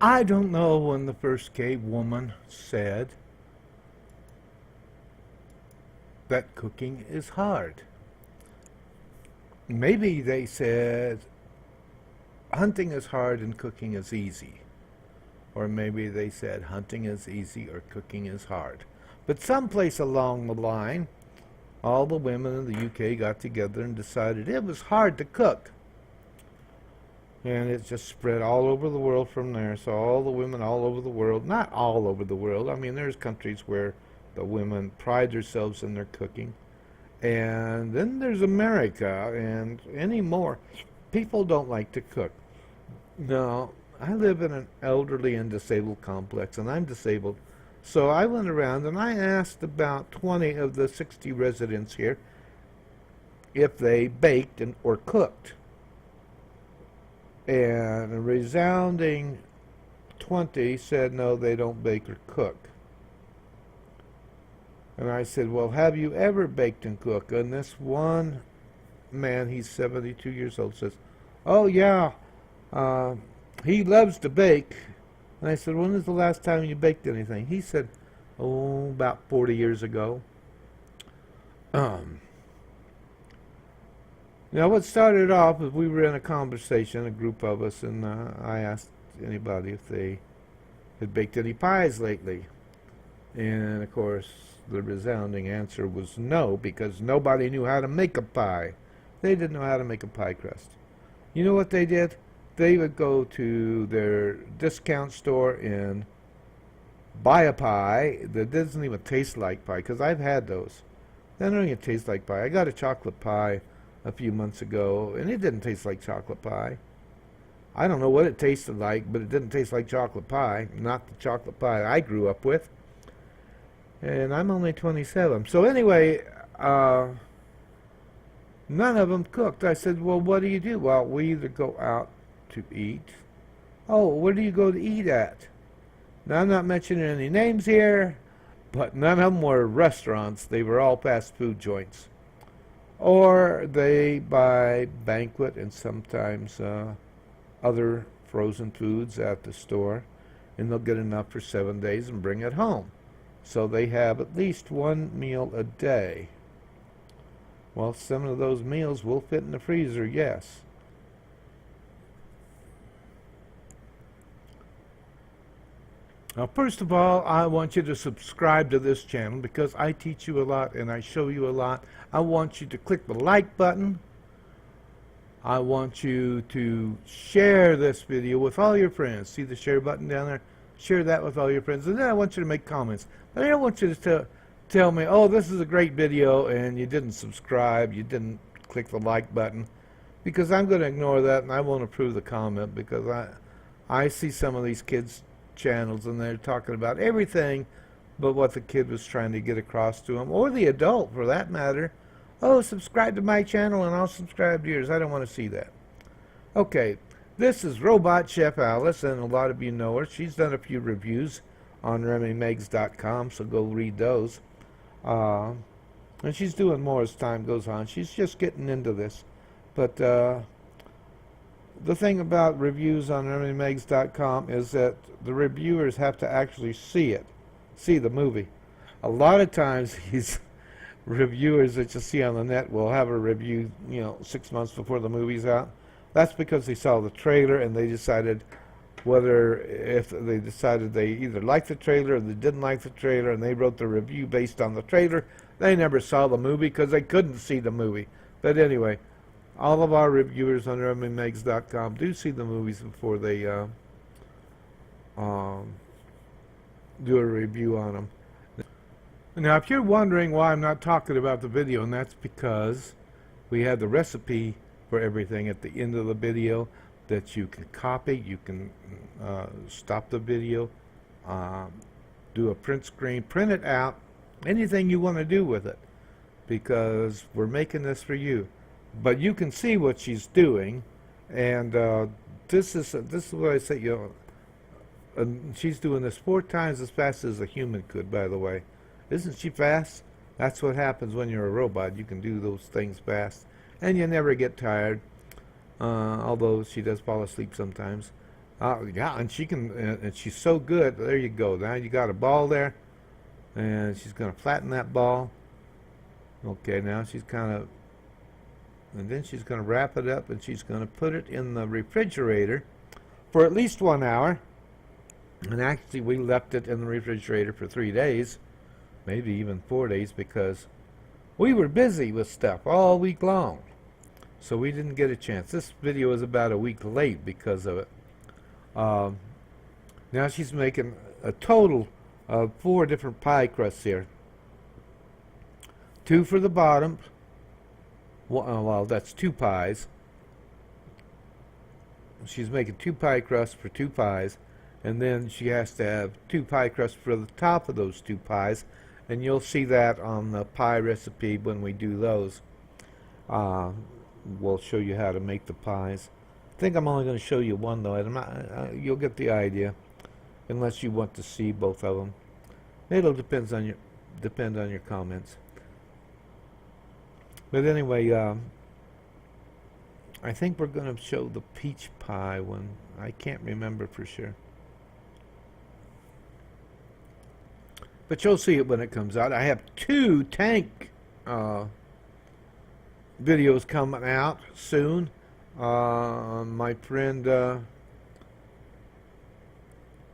I don't know when the first cave woman said that cooking is hard. Maybe they said hunting is hard and cooking is easy. Or maybe they said hunting is easy or cooking is hard. But someplace along the line, all the women in the UK got together and decided it was hard to cook. And it just spread all over the world from there. So all the women all over the world, not all over the world, I mean there's countries where the women pride themselves in their cooking. And then there's America, and anymore, people don't like to cook. Now, I live in an elderly and disabled complex, and I'm disabled. So I went around and I asked about 20 of the 60 residents here if they baked or cooked. And a resounding 20 said no, they don't bake or cook. And I said, well, have you ever baked and cooked? And this one man, he's 72 years old, says, oh yeah, he loves to bake. And I said, when was the last time you baked anything? He said, oh, about 40 years ago. Now what started off is we were in a conversation, a group of us, and I asked anybody if they had baked any pies lately. And of course, the resounding answer was no, because nobody knew how to make a pie. They didn't know how to make a pie crust. You know what they did? They would go to their discount store and buy a pie that doesn't even taste like pie, because I've had those. They don't even taste like pie. I got a chocolate pie a few months ago, and it didn't taste like chocolate pie. I don't know what it tasted like, but it didn't taste like chocolate pie, not the chocolate pie I grew up with. And I'm only 27. So anyway, none of them cooked. I said, well, what do you do? Well, we either go out to eat. Oh, where do you go to eat at? Now, I'm not mentioning any names here, but none of them were restaurants. They were all fast food joints. Or they buy banquet and sometimes other frozen foods at the store, and they'll get enough for 7 days and bring it home. So they have at least one meal a day. Well, some of those meals will fit in the freezer, yes. Now, first of all, I want you to subscribe to this channel because I teach you a lot and I show you a lot. I want you to click the like button. I want you to share this video with all your friends. See the share button down there? Share that with all your friends. And then I want you to make comments. But I don't want you to tell me, oh, this is a great video, and you didn't subscribe, you didn't click the like button, because I'm going to ignore that and I won't approve the comment, because I see some of these kids' channels and they're talking about everything but what the kid was trying to get across to them, or the adult for that matter. Oh, subscribe to my channel and I'll subscribe to yours. I don't want to see that. Okay, this is Robot Chef Alice, and a lot of you know her. She's done a few reviews on RemyMegs.com, so go read those. And she's doing more as time goes on. She's just getting into this. But the thing about reviews on RemyMegs.com is that the reviewers have to actually see the movie. A lot of times these reviewers that you see on the net will have a review, 6 months before the movie's out. That's because they saw the trailer and they decided if they either liked the trailer or they didn't like the trailer, and they wrote the review based on the trailer. They never saw the movie because they couldn't see the movie. But anyway, all of our reviewers on RemyMegs.com do see the movies before they do a review on them. Now, if you're wondering why I'm not talking about the video, and that's because we have the recipe for everything at the end of the video that you can copy. You can stop the video, do a print screen, print it out, anything you want to do with it, because we're making this for you. But you can see what she's doing, and this is what I say. She's doing this 4 times as fast as a human could. By the way, isn't she fast? That's what happens when you're a robot. You can do those things fast, and you never get tired. Although she does fall asleep sometimes. Yeah, and she can, and she's so good. There you go. Now you got a ball there, and she's going to flatten that ball. Okay, now she's kind of, and then she's going to wrap it up, and she's going to put it in the refrigerator for at least 1 hour. And actually, we left it in the refrigerator for 3 days, maybe even 4 days, because we were busy with stuff all week long. So we didn't get a chance. This video is about a week late because of it. Now she's making a total of 4 different pie crusts here. 2 for the bottom. Well, that's 2 pies. She's making 2 pie crusts for 2 pies. And then she has to have 2 pie crusts for the top of those 2 pies. And you'll see that on the pie recipe when we do those. We'll show you how to make the pies. I think I'm only going to show you one, though. You'll get the idea, unless you want to see both of them. It'll depend on your comments. But anyway, I think we're going to show the peach pie one. I can't remember for sure. But you'll see it when it comes out. I have 2 tank videos coming out soon. My friend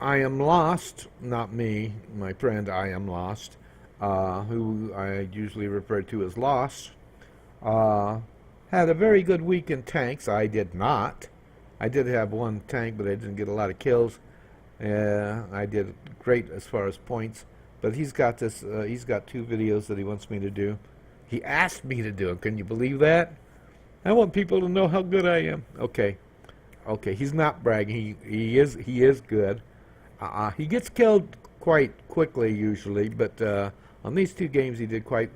I Am Lost, not me, my friend I Am Lost, who I usually refer to as Lost, had a very good week in tanks. I did not. I did have 1 tank, but I didn't get a lot of kills. I did great as far as points. But he's got this. He's got 2 videos that he wants me to do. He asked me to do them. Can you believe that? I want people to know how good I am. Okay. He's not bragging. He is good. He gets killed quite quickly usually, but on these 2 games he did quite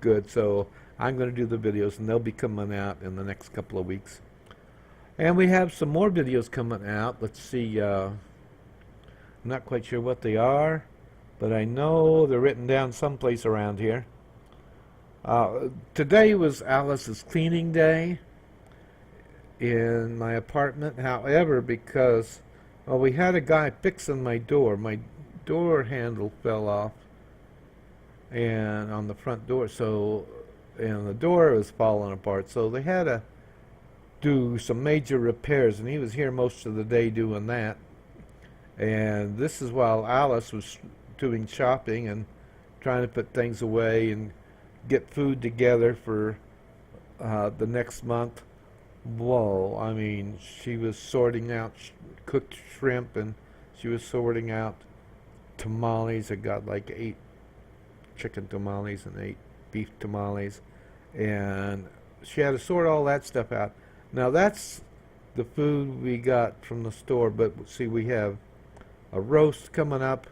good. So I'm going to do the videos, and they'll be coming out in the next couple of weeks. And we have some more videos coming out. Let's see. I'm not quite sure what they are, but I know they're written down someplace around here. Today was Alice's cleaning day in my apartment. However, because we had a guy fixing my door handle fell off, and on the front door, and the door was falling apart, so they had to do some major repairs, and he was here most of the day doing that. And this is while Alice was doing shopping and trying to put things away and get food together for the next month. Whoa, I mean, she was sorting out cooked shrimp, and she was sorting out tamales. I got like 8 chicken tamales and 8 beef tamales, and she had to sort all that stuff out. Now that's the food we got from the store, but see, we have a roast coming up.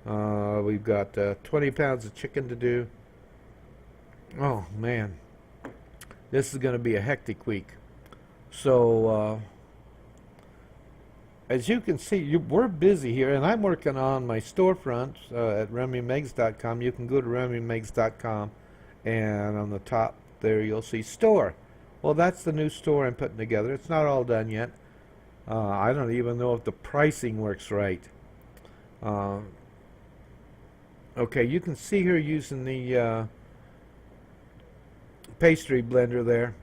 We've got 20 pounds of chicken to do. Oh man, this is going to be a hectic week. So as you can see, we're busy here, and I'm working on my storefront at RemyMegs.com. You can go to RemyMegs.com, and on the top there you'll see store. Well, that's the new store I'm putting together. It's not all done yet. I don't even know if the pricing works right. Okay, you can see her using the pastry blender there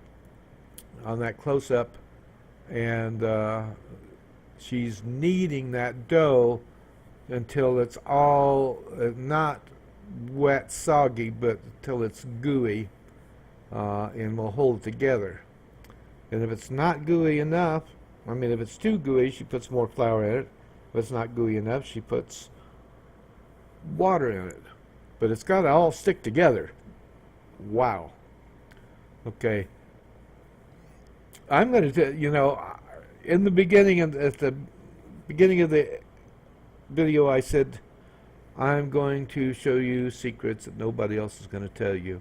on that close-up, and she's kneading that dough until it's all not wet, soggy, but until it's gooey, and we'll hold it together. And if it's not gooey enough, I mean, if it's too gooey, she puts more flour in it. If it's not gooey enough, she puts water in it. But it's got to all stick together. Wow. Okay. I'm going to, in the beginning, at the beginning of the video, I said, I'm going to show you secrets that nobody else is going to tell you.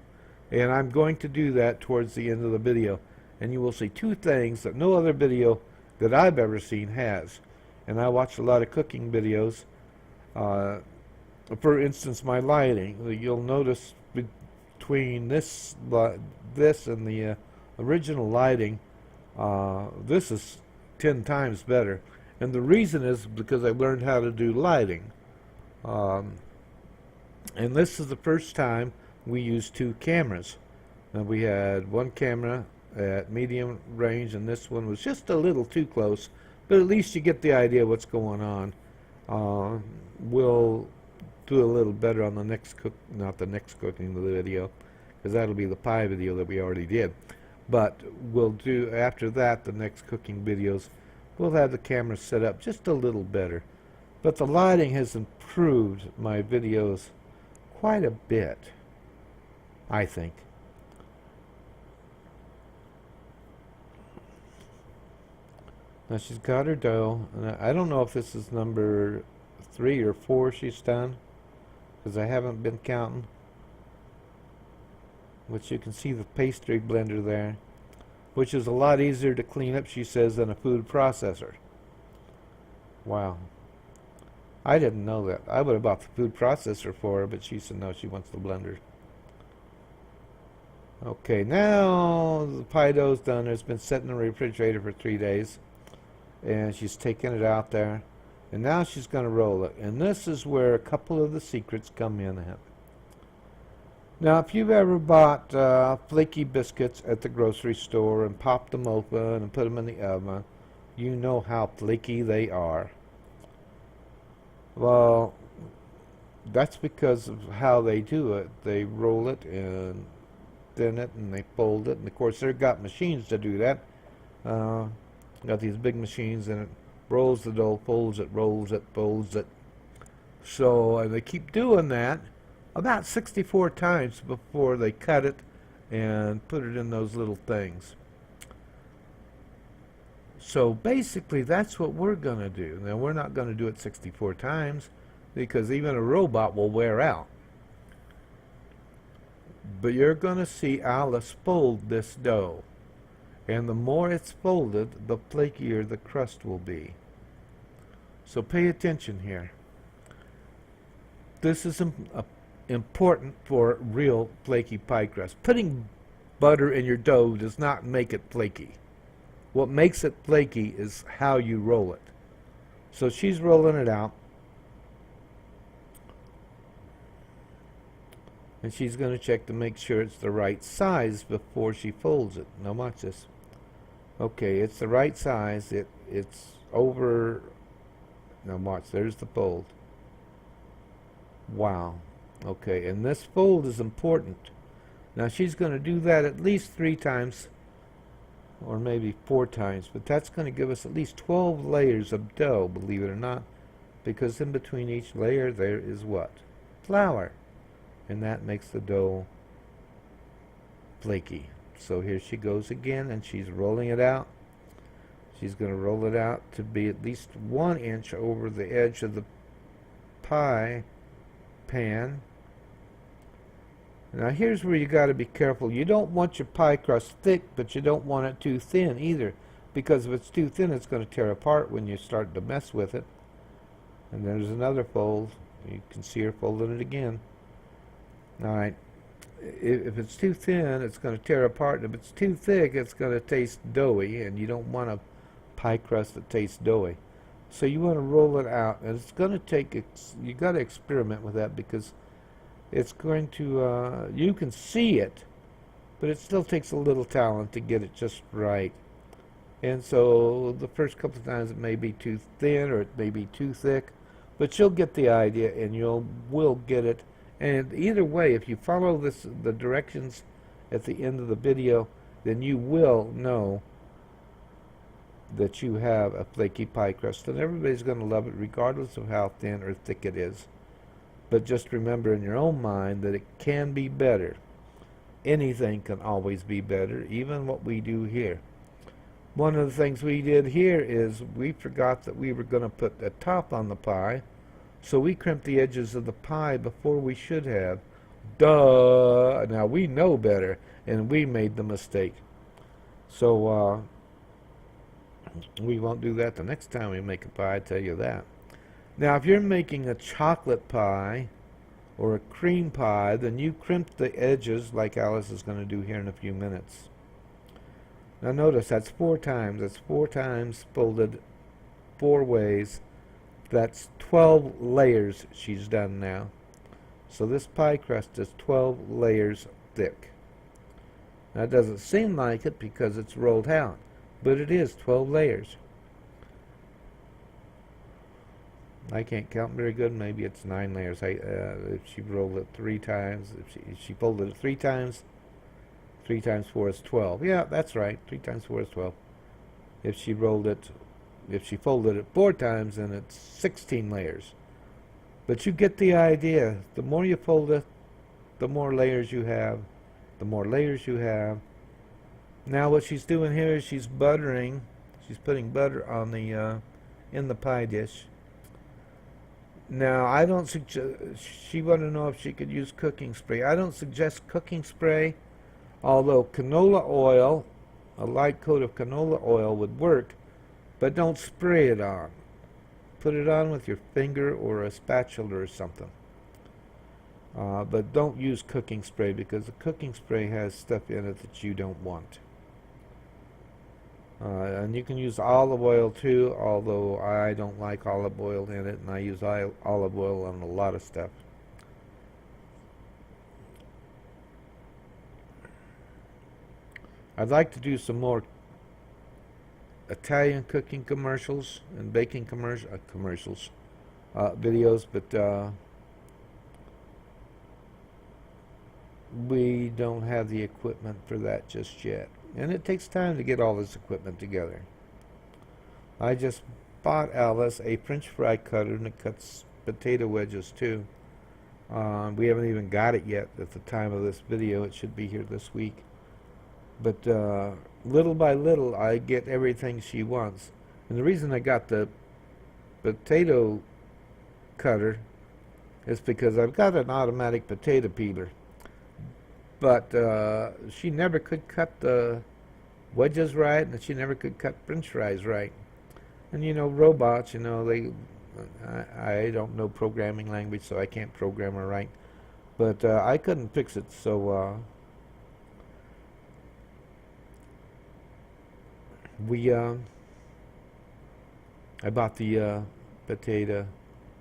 And I'm going to do that towards the end of the video. And you will see 2 things that no other video that I've ever seen has. And I watch a lot of cooking videos. For instance, my lighting. You'll notice between this and the original lighting, this is 10 times better. And the reason is because I learned how to do lighting. Um, and this is the first time we used two cameras. Now we had one camera at medium range, and this one was just a little too close, but at least you get the idea what's going on. We'll do a little better on the next not the next cooking video, because that'll be the pie video that we already did. But we'll do, after that, the next cooking videos, we'll have the camera set up just a little better. But the lighting has improved my videos quite a bit, I think. Now she's got her dough, and I don't know if this is number 3 or 4 she's done, because I haven't been counting. Which you can see the pastry blender there, which is a lot easier to clean up, she says, than a food processor. Wow. I didn't know that. I would have bought the food processor for her, but she said no, she wants the blender. Okay, now the pie dough's done. It's been set in the refrigerator for 3 days. And she's taken it out there, and now she's going to roll it. And this is where a couple of the secrets come in. Now, if you've ever bought flaky biscuits at the grocery store and popped them open and put them in the oven, you know how flaky they are. Well, that's because of how they do it. They roll it and thin it, and they fold it, and of course they've got machines to do that. Got these big machines, and it rolls the dough, folds it, rolls it, folds it. So they keep doing that about 64 times before they cut it and put it in those little things. So basically that's what we're going to do. Now we're not going to do it 64 times, because even a robot will wear out. But you're going to see Alice fold this dough. And the more it's folded, the flakier the crust will be. So pay attention here. This is important for real flaky pie crust. Putting butter in your dough does not make it flaky. What makes it flaky is how you roll it. So she's rolling it out. And she's going to check to make sure it's the right size before she folds it. Now watch this. Okay, it's the right size. It's over. Now watch, there's the fold. Wow. Okay, and this fold is important. Now she's going to do that at least 3 times, or maybe 4 times, but that's going to give us at least 12 layers of dough, believe it or not, because in between each layer there is what? Flour. And that makes the dough flaky. So here she goes again, and she's rolling it out. She's going to roll it out to be at least 1 inch over the edge of the pie pan. Now here's where you got to be careful. You don't want your pie crust thick, but you don't want it too thin either, because if it's too thin, it's going to tear apart when you start to mess with it. And there's another fold. You can see her folding it again. All right. If it's too thin, it's going to tear apart. If it's too thick, it's going to taste doughy, and you don't want a pie crust that tastes doughy. So you want to roll it out, and it's going to take, you got to experiment with that, because it's going to, you can see it, but it still takes a little talent to get it just right. And so the first couple of times it may be too thin, or it may be too thick, but you'll get the idea, and will get it. And either way, if you follow the directions at the end of the video, then you will know that you have a flaky pie crust, and everybody's going to love it regardless of how thin or thick it is. But just remember in your own mind that it can be better. Anything can always be better, even what we do here. One of the things we did here is we forgot that we were going to put a top on the pie, so we crimped the edges of the pie before we should have. Duh! Now we know better, and we made the mistake. So we won't do that the next time we make a pie, I tell you that. Now if you're making a chocolate pie or a cream pie, then you crimp the edges like Alice is going to do here in a few minutes. Now notice that's 4 times. That's 4 times folded 4 ways. That's 12 layers she's done now. So this pie crust is 12 layers thick. Now it doesn't seem like it because it's rolled out, but it is 12 layers. I can't count very good. Maybe it's 9 layers. If she rolled it 3 times, if she folded it 3 times, 3 times 4 is 12. Yeah, that's right. 3 times 4 is 12. If she folded it 4 times, then it's 16 layers. But you get the idea. The more you fold it, the more layers you have. The more layers you have. Now what she's doing here is she's buttering. She's putting butter on the in the pie dish. Now I don't suggest. She wanted to know if she could use cooking spray. I don't suggest cooking spray, although canola oil, a light coat of canola oil would work, but don't spray it on. Put it on with your finger or a spatula or something. But don't use cooking spray because the cooking spray has stuff in it that you don't want. And you can use olive oil too, although I don't like olive oil in it, and I use olive oil on a lot of stuff. I'd like to do some more Italian cooking commercials and baking commercials, videos, but we don't have the equipment for that just yet. And it takes time to get all this equipment together. I just bought Alice a French fry cutter, and it cuts potato wedges too. We haven't even got it yet at the time of this video. It should be here this week. But little by little, I get everything she wants. And the reason I got the potato cutter is because I've got an automatic potato peeler. But she never could cut the wedges right, and she never could cut French fries right. And you know, robots, you know, I don't know programming language, so I can't program her right. But I couldn't fix it, so I bought the potato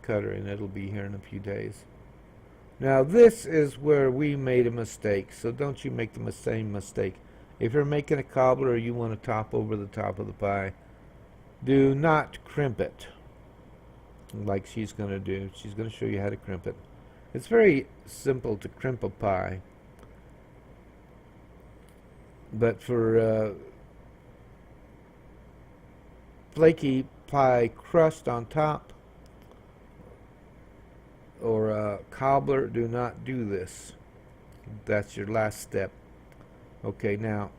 cutter, and it'll be here in a few days. Now this is where we made a mistake, so don't you make the same mistake. If you're making a cobbler or you want to top over the top of the pie, do not crimp it like she's going to do. She's going to show you how to crimp it. It's very simple to crimp a pie, but for flaky pie crust on top or a cobbler, do not do this. That's your last step. Okay, now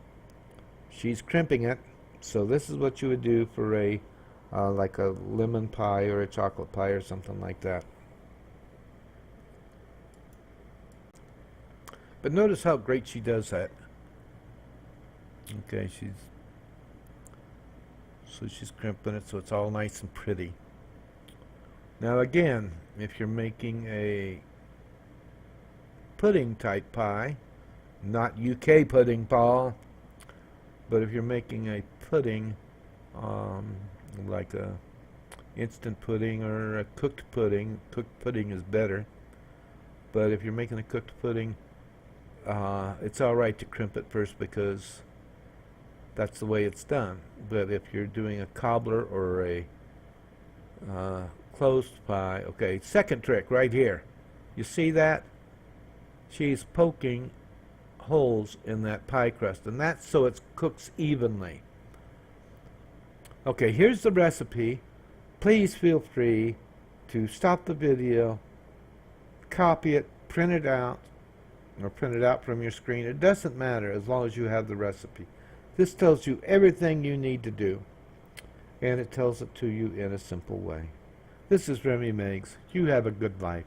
she's crimping it, so this is what you would do for a like a lemon pie or a chocolate pie or something like that. But notice how great she does that. Okay, she's crimping it so it's all nice and pretty. Now again, if you're making a pudding type pie, not UK pudding, Paul, but if you're making a pudding, like a instant pudding or a cooked pudding is better. But if you're making a cooked pudding, it's all right to crimp it first because that's the way it's done. But if you're doing a cobbler or a closed pie, okay, second trick right here. You see that? She's poking holes in that pie crust, and that's so it cooks evenly. Okay, here's the recipe. Please feel free to stop the video, copy it, print it out, or print it out from your screen. It doesn't matter as long as you have the recipe. This tells you everything you need to do, and it tells it to you in a simple way. This is Remy Meigs. You have a good life.